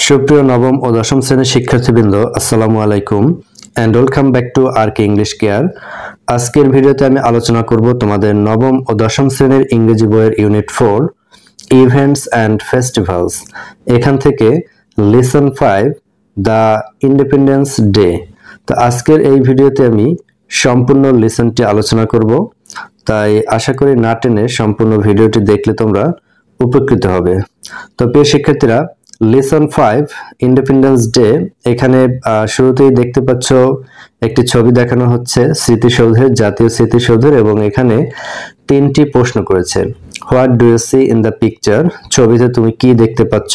সুপ্রিয় নবম ও দশম শ্রেণীর শিক্ষার্থীবৃন্দ, আসসালামু আলাইকুম and welcome back to RK English care. আজকের ভিডিওতে আমি আলোচনা করব তোমাদের নবম ও দশম শ্রেণীর ইংরেজি বইয়ের ইউনিট 4 ইভেন্টস অ্যান্ড ফেস্টিভ্যালস, এখান থেকে লেসন 5 দ্য ইন্ডিপেন্ডেন্স ডে। তো আজকের এই ভিডিওতে আমি সম্পূর্ণ লেসনটি আলোচনা করব, তাই আশা করি না টেনে সম্পূর্ণ ভিডিওটি দেখলে তোমরা উপকৃত হবে। তো প্রিয় শিক্ষার্থীরা, লেসন 5 ইন্ডিপেন্ডেন্স ডে, এখানে শুরুতেই দেখতে পাচ্ছ একটি ছবি দেখানো হচ্ছে স্মৃতিসৌধের, জাতীয় স্মৃতিসৌধের, এবং এখানে তিনটি প্রশ্ন করেছে। What do you see in the picture, ছবিতে তুমি কি দেখতে পাচ্ছ।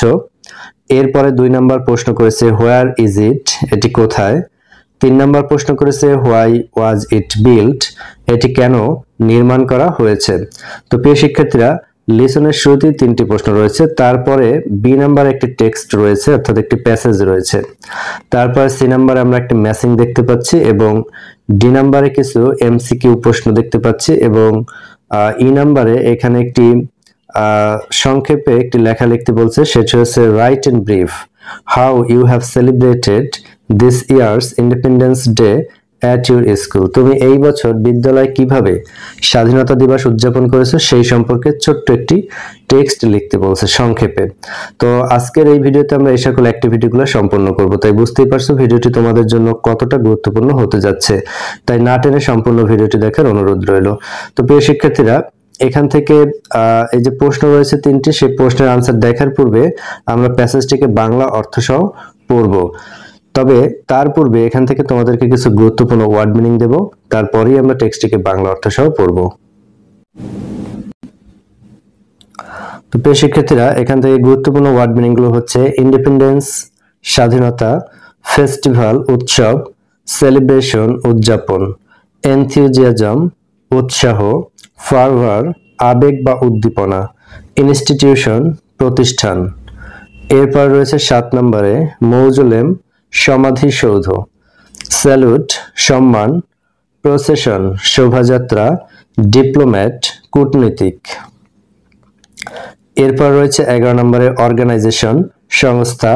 এরপরে 2 নম্বর প্রশ্ন করেছে হোয়ার ইজ ইট, এটি কোথায়। 3 নম্বর প্রশ্ন করেছে হোয়াই ওয়াজ ইট বিল্ট, এটি কেন নির্মাণ করা হয়েছে। তো প্রিয় শিক্ষার্থীরা, লেসনের শুরুতেই 3টি প্রশ্ন রয়েছে, তারপরে বি নাম্বার একটি টেক্সট রয়েছে, অর্থাৎ একটি প্যাসেজ রয়েছে, তারপরে সি নাম্বারে আমরা একটি ম্যাচিং দেখতে পাচ্ছি, এবং ডি নাম্বারে কিছু এমসিকিউ প্রশ্ন দেখতে পাচ্ছি, এবং ই নাম্বারে এখানে একটি সংক্ষেপে একটি লেখা লিখতে বলছে, সেটি হচ্ছে write and brief how you have celebrated this year's independence day at your school, তুমি এই বছর বিদ্যালয়ে কিভাবে স্বাধীনতা দিবস উদযাপন করেছো সেই সম্পর্কে ছোট্ট একটি টেক্সট লিখতে বলছে সংক্ষেপে। তো আজকের এই ভিডিওতে আমরা এই সকল অ্যাক্টিভিটিগুলো সম্পন্ন করব, তাই বুঝতেই পারছো ভিডিওটি তোমাদের জন্য কতটা গুরুত্বপূর্ণ হতে যাচ্ছে, তাই না টেনে সম্পূর্ণ ভিডিওটি দেখার অনুরোধ রইল। তো প্রিয় শিক্ষার্থীরা, এখান থেকে এই যে প্রশ্ন রয়েছে 3টি, সেই প্রশ্নের আনসার দেখার পূর্বে আমরা প্যাসেজটিকে বাংলা অর্থ সহ পড়ব। তবে তার পূর্বে এখান থেকে তোমাদেরকে কিছু গুরুত্বপূর্ণ ওয়ার্ড মিনিং দেব, তারপরেই আমরা টেক্সটটিকে বাংলা অর্থ সহ পড়ব। তো প্রিয় শিক্ষার্থীরা, এখান থেকে গুরুত্বপূর্ণ ওয়ার্ড মিনিং গুলো হচ্ছে ইন্ডিপেন্ডেন্স স্বাধীনতা, ফেস্টিভ্যাল উৎসব, সেলিব্রেশন উদযাপন, এনথিউজিয়াজম উৎসাহ, ফারভার আবেগ বা উদ্দীপনা, ইনস্টিটিউশন প্রতিষ্ঠান। এরপর রয়েছে 7 নম্বরে মৌজুলেম সমাধিসৌধ, স্যালুট সম্মান, প্রসেশন শোভাযাত্রা, ডিপ্লোম্যাট কূটনীতিক। এরপর রয়েছে 11 নম্বরে অর্গানাইজেশন সংস্থা,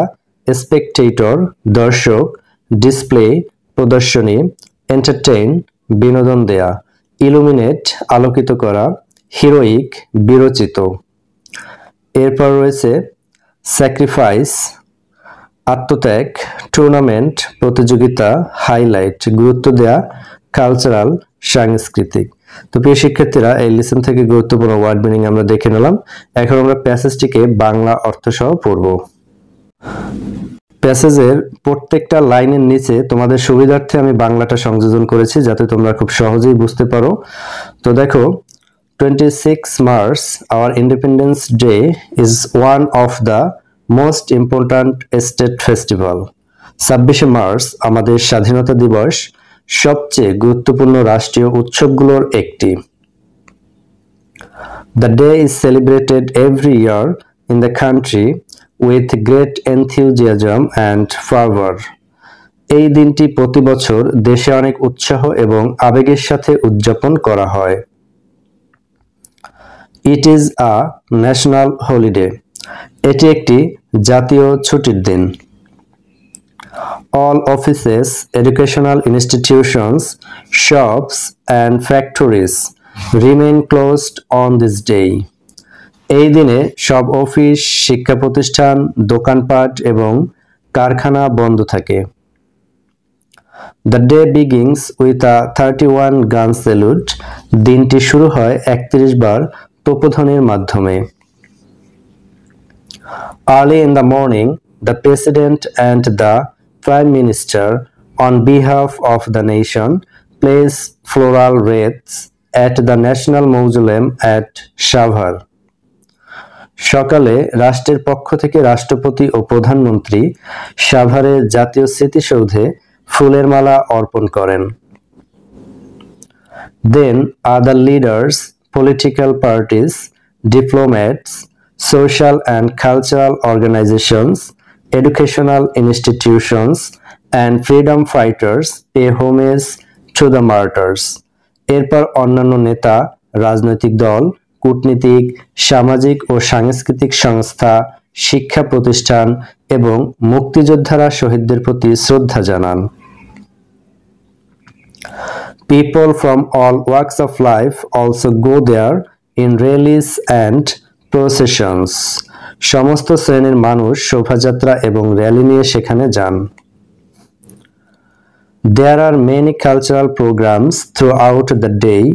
স্পেকটেটর দর্শক, ডিসপ্লে প্রদর্শনী, এন্টারটেইন বিনোদন দেয়া, ইলুমিনেট আলোকিত করা, হিরোইক বিরচিত। এরপর রয়েছে স্যাক্রিফাইস আত্মত্যাগ, টুর্নামেন্ট প্রতিযোগিতা, হাইলাইট গুরুত্ব দেয়া, কালচারাল সাংস্কৃতিক। তো প্রিয় শিক্ষার্থীরা, এই লেসন থেকে গুরুত্বপূর্ণ ওয়ার্ড মিনিং আমরা দেখে নিলাম। এখন আমরা প্যাসেজটিকে বাংলা অর্থ সহ পড়ব। প্যাসেজের প্রত্যেকটা লাইনের নিচে তোমাদের সুবিধার্থে আমি বাংলাটা সংযোজন করেছি, যাতে তোমরা খুব সহজেই বুঝতে পারো। তো দেখো, 26 March our Independence Day is one of the most important state festival. 26 March আমাদের স্বাধীনতা দিবস সবচেয়ে গুরুত্বপূর্ণ রাষ্ট্রীয় উৎসবগুলোর একটি। The day is celebrated every year in the country with great enthusiasm and fervor. এই দিনটি প্রতি বছর দেশে অনেক উৎসাহ এবং আবেগের সাথে উদযাপন করা হয়। It is a national holiday. এটি একটি জাতীয় ছুটির দিন। All offices, educational institutions, shops and factories remain closed on this day. এই দিনে সব অফিস, শিক্ষা প্রতিষ্ঠান, দোকানপাট এবং কারখানা বন্ধ থাকে। The day begins with a 31 gun salute. দিনটি শুরু হয় 31 বার তোপধ্বনির মাধ্যমে। Early in the morning, the President and the Prime Minister, on behalf of the nation, place floral wreaths at the National Mausoleum at Savar. সকালে রাষ্ট্রের পক্ষ থেকে রাষ্ট্রপতি ও প্রধানমন্ত্রী সাভারের জাতীয় স্মৃতিসৌধে ফুলের মালা অর্পণ করেন। Then other leaders, political parties, diplomats, social and cultural organizations, educational institutions, and freedom fighters pay homage to the martyrs. এরপর অন্যান্য নেতা, রাজনৈতিক দল, কূটনীতিক, সামাজিক ও সাংস্কৃতিক সংস্থা, শিক্ষা প্রতিষ্ঠান এবং মুক্তিযোদ্ধারা শহীদদের প্রতি শ্রদ্ধা জানান। People from all walks of life also go there in rallies and processions. সমস্ত শ্রেণীর মানুষ শোভাযাত্রা এবং র্যালি নিয়ে সেখানে যান। There are many cultural programs throughout the day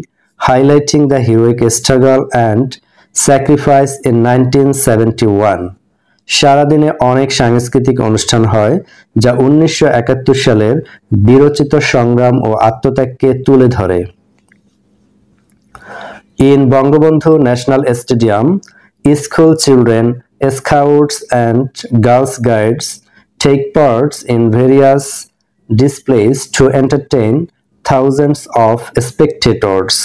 highlighting the heroic struggle and sacrifice in 1971. সারাদিনে অনেক সাংস্কৃতিক অনুষ্ঠান হয় যা 1971 সালের বীরোচিত সংগ্রাম ও আত্মত্যাগকে তুলে ধরে। In Bangabandhu National Stadium, school children, scouts and girls guides take part in various displays to entertain thousands of spectators.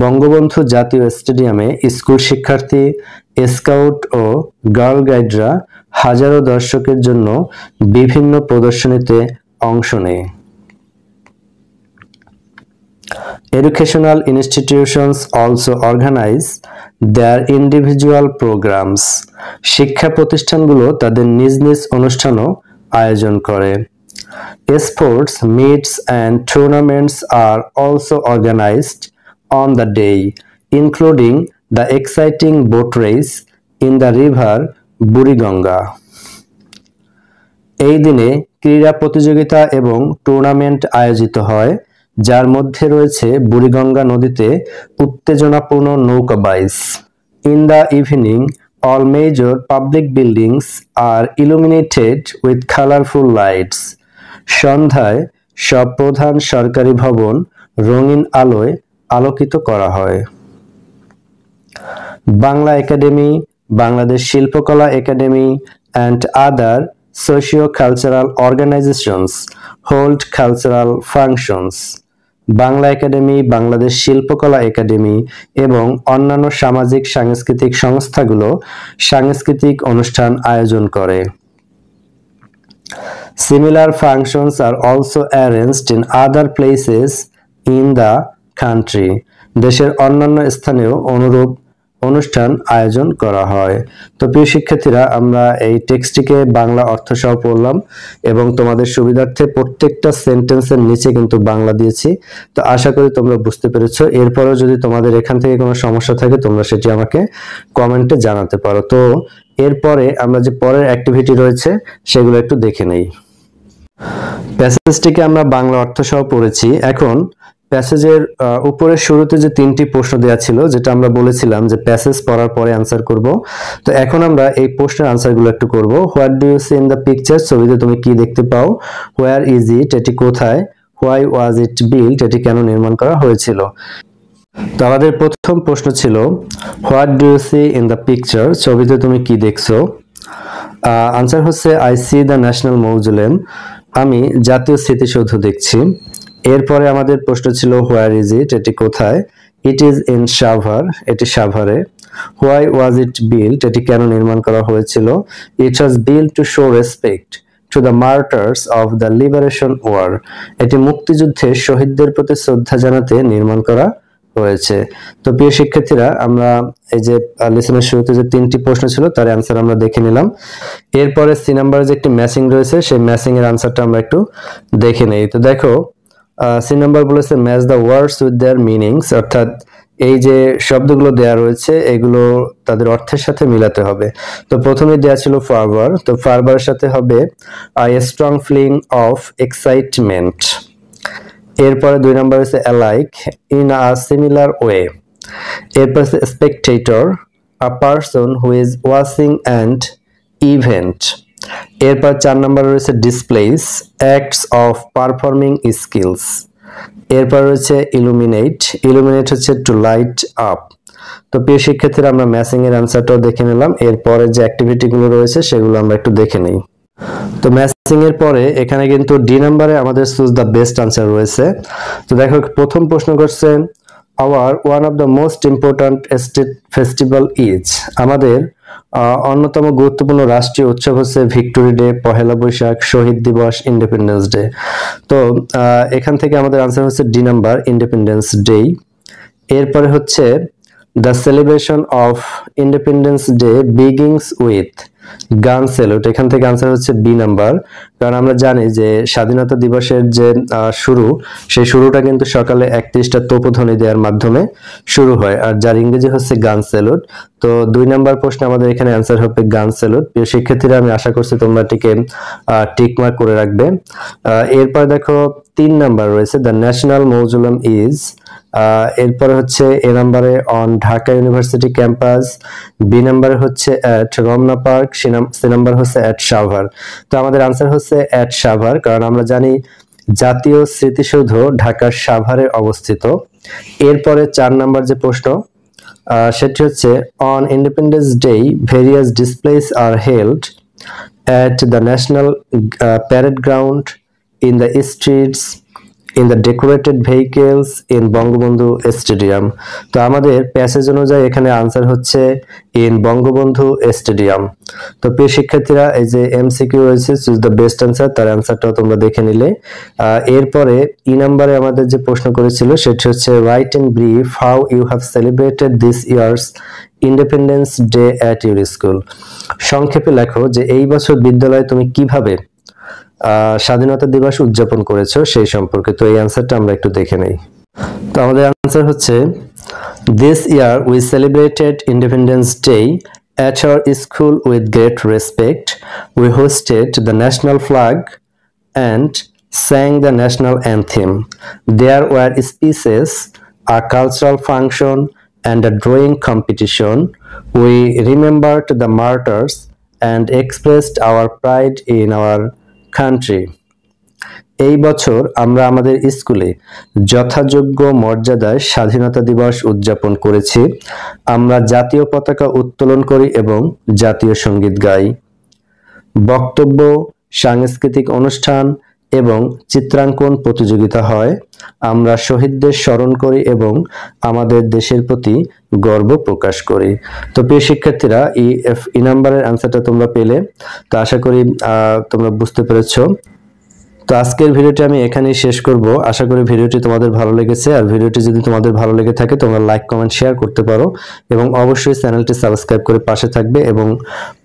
Bangabandhu জাতীয় স্টেডিয়ামে স্কুল শিক্ষার্থী, স্কাউট ও গার্ল গাইডরা হাজারো দর্শকের জন্য বিভিন্ন প্রদর্শনীতে অংশ নেয়। Educational institutions also organize their individual programs. শিক্ষা প্রতিষ্ঠানগুলো তাদের নিজ নিজ অনুষ্ঠানও আয়োজন করে। Sports meets and tournaments are also organized on the day, including the exciting boat race in the river Buriganga. এই দিনে ক্রীড়া প্রতিযোগিতা এবং টুর্নামেন্ট আয়োজিত হয়, যার মধ্যে রয়েছে বুড়িগঙ্গা নদীতে উত্তেজনাপূর্ণ নৌকা বাইচ। In the evening, all major public buildings are illuminated with colorful lights. সন্ধ্যায় সব প্রধান সরকারি ভবন রঙিন আলোয় আলোকিত করা হয়। বাংলা একাডেমি, বাংলাদেশ শিল্পকলা academy and other socio-cultural organizations hold cultural functions. Bangla academy, Bangladesh শিল্পকলা একাডেমি এবং অন্যান্য সামাজিক সাংস্কৃতিক সংস্থাগুলো সাংস্কৃতিক অনুষ্ঠান আয়োজন করে। Similar functions are also arranged in other places in the country. দেশের অন্যান্য স্থানেও অনুরূপ অনুষ্ঠান আয়োজন করা হয়। তো প্রিয় শিক্ষার্থীরা, আমরা এই টেক্সটটিকে বাংলা অর্থ সহ পড়লাম এবং তোমাদের সুবিধার্থে প্রত্যেকটা সেন্টেন্সের নিচে কিন্তু বাংলা দিয়েছি। তো আশা করি তোমরা বুঝতে পেরেছো। এরপরেও যদি তোমাদের এখান থেকে কোনো সমস্যা থাকে তোমরা সেটি আমাকে কমেন্টে জানাতে পারো। তো এরপরে আমরা যে পরের অ্যাক্টিভিটি রয়েছে সেগুলো একটু দেখে নেই। প্যাসেজটিকে আমরা বাংলা অর্থ সহ পড়েছি। এখন প্যাসেজের উপরের শুরুতে যে তিনটি প্রশ্ন দেওয়া ছিল, যেটা আমরা বলেছিলাম যে প্যাসেজ পড়ার পরে আনসার করব, তো এখন আমরা এই প্রশ্নের আনসারগুলো একটু করব। What do you see in the picture? ছবিতে তুমি কি দেখতে পাও? Where is it? এটি কোথায়? Why was it built? এটি কেন নির্মাণ করা হয়েছিল? তো আমাদের প্রথম প্রশ্ন ছিল what do you see in the picture? ছবিতে তুমি কি দেখছো? আনসার হচ্ছে I see the national museum. আমি জাতীয় স্মৃতিসৌধ দেখছি। এরপরে আমাদের প্রশ্ন ছিল হোয়ার ইজ ইট? এটি কোথায়? It is in Savar. এটি সাভারে। Why was it built? এটি কেন নির্মাণ করা হয়েছিল? It was built to show respect to the martyrs of the liberation war. এটি মুক্তিযুদ্ধের শহীদদের প্রতি শ্রদ্ধা জানাতে নির্মাণ করা হয়েছে। তো প্রিয় শিক্ষার্থীরা, আমরা এই যে লেসনের শুরুতে যে তিনটি প্রশ্ন ছিল তার অ্যান্সার আমরা দেখে নিলাম। এরপরে সি নাম্বারে যে একটি ম্যাচিং রয়েছে সেই ম্যাচিং এর অ্যান্সারটা আমরা একটু দেখে নেই। তো দেখো, সি নাম্বার বলেছে match the words with their meanings, অর্থাৎ এই যে শব্দগুলো দেয়া রয়েছে এগুলো তাদের অর্থের সাথে মিলাতে হবে। তো প্রথমে দেয়া ছিল ফারভার, তো ফারভারের সাথে হবে I strong feeling of excitement. এরপরে দুই নাম্বার হচ্ছে alike, in a similar way. এরপর হচ্ছে spectator, a person who is watching and event. এরপর চার নাম্বার রয়েছে displays, acts of performing skills. এরপর রয়েছে ইলুমিনেট, ইলুমিনেট হচ্ছে টু লাইট আপ। তো প্রিয় শিক্ষার্থীরা, আমরা ম্যাচিং এর অ্যান্সারটাও দেখে নিলাম। এরপরে যে অ্যাক্টিভিটি গুলো রয়েছে সেগুলো আমরা একটু দেখে নেই। তো ম্যাচিং এর পরে এখানে কিন্তু ডি নাম্বারে আমাদের চুজ দ্য বেস্ট আনসার রয়েছে। তো দেখো, প্রথম প্রশ্ন করছে our one of the most important state festival is. আমাদের অন্যতম গুরুত্বপূর্ণ রাষ্ট্রীয় উৎসব হচ্ছে ভিক্টোরি ডে, পহেলা বৈশাখ, শহীদ দিবস, ইন্ডিপেন্ডেন্স ডে। তো এখান থেকে আমাদের আনসার হচ্ছে ডি নাম্বার, ইন্ডিপেন্ডেন্স ডে। এরপরে হচ্ছে the celebration of independence day begins with gun salute. এখান থেকে আনসার হচ্ছে বি নাম্বার, কারণ আমরা জানি যে স্বাধীনতা দিবসের যে শুরু, সেই শুরুটা কিন্তু সকালে 31টা তোপধ্বনি দেওয়ার মাধ্যমে শুরু হয়, আর যার ইংরেজি হচ্ছে গান স্যালুট। তো 2 নাম্বার প্রশ্নে আমাদের এখানে অ্যান্সার হবে গান স্যালুট। প্রিয় শিক্ষার্থীরা, আমি আশা করছি তোমরা এটিকে টিক মার্ক করে রাখবে। এরপর দেখো 3 নাম্বার রয়েছে দ্য ন্যাশনাল মৌজুলাম ইজ। এরপরে হচ্ছে এ নাম্বারে on Dhaka university campus, B নাম্বারে হচ্ছে at Ramna park, C number হচ্ছে এট সাভার। তো আমাদের আনসার হচ্ছে এট সাভার, কারণ আমরা জানি জাতীয় স্মৃতিসৌধ ঢাকার সাভারে অবস্থিত। এরপরে 4 নাম্বার যে প্রশ্ন সেটি হচ্ছে on independence day various displays are held at the national parade ground, in the streets, in the decorated vehicles, in Bangabandhu stadium. তো আমাদের প্যাসেজ অনুযায়ী এখানে আনসার হচ্ছে ইন বঙ্গবন্ধু স্টেডিয়াম। তো প্রিয় শিক্ষার্থীরা, এই যে এমসিকিউ রয়েছে চুজ দ্য বেস্ট আনসার, তার আনসারটাও তোমরা দেখে নিলে। এরপরে ই নাম্বারে আমাদের যে প্রশ্ন করেছিল সেটি হচ্ছে write and brief how you have celebrated this year's independence day at your school. সংক্ষেপে লেখো যে এই বছর বিদ্যালয়ে তুমি কিভাবে স্বাধীনতা দিবস উদযাপন করেছো সেই সম্পর্কে। তো এই অ্যান্সারটা আমরা একটু দেখে নেই। তো আমাদের অ্যান্সার হচ্ছে this year we celebrated independence day at our school with great respect. We hosted the national flag and sang the national anthem. There were speeches, a cultural function, and a drawing competition. We remembered the martyrs and expressed our pride in our country. এই বছর আমরা আমাদের স্কুলে যথাযোগ্য মর্যাদায় স্বাধীনতা দিবস উদযাপন করেছি। আমরা জাতীয় পতাকা উত্তোলন করি এবং জাতীয় সঙ্গীত গাই। বক্তব্য, সাংস্কৃতিক অনুষ্ঠান এবং চিত্রাঙ্কন প্রতিযোগিতা হয়। আমরা শহীদদের স্মরণ করি এবং আমাদের দেশের প্রতি গর্ব প্রকাশ করি। তো প্রিয় শিক্ষার্থীরা, ই নাম্বারের অ্যান্সারটা তোমরা পেলে। তো আশা করি তোমরা বুঝতে পেরেছো। তো আজকের ভিডিওটি আমি এখানেই শেষ করব। আশা করি ভিডিওটি তোমাদের ভালো লেগেছে, আর ভিডিওটি যদি তোমাদের ভালো লেগে থাকে তোমরা লাইক, কমেন্ট, শেয়ার করতে পারো এবং অবশ্যই চ্যানেলটি সাবস্ক্রাইব করে পাশে থাকবে। এবং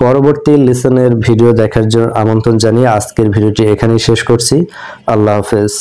পরবর্তী লেসনের ভিডিও দেখার জন্য আমন্ত্রণ জানিয়ে আজকের ভিডিওটি এখানেই শেষ করছি। আল্লাহ হাফেজ।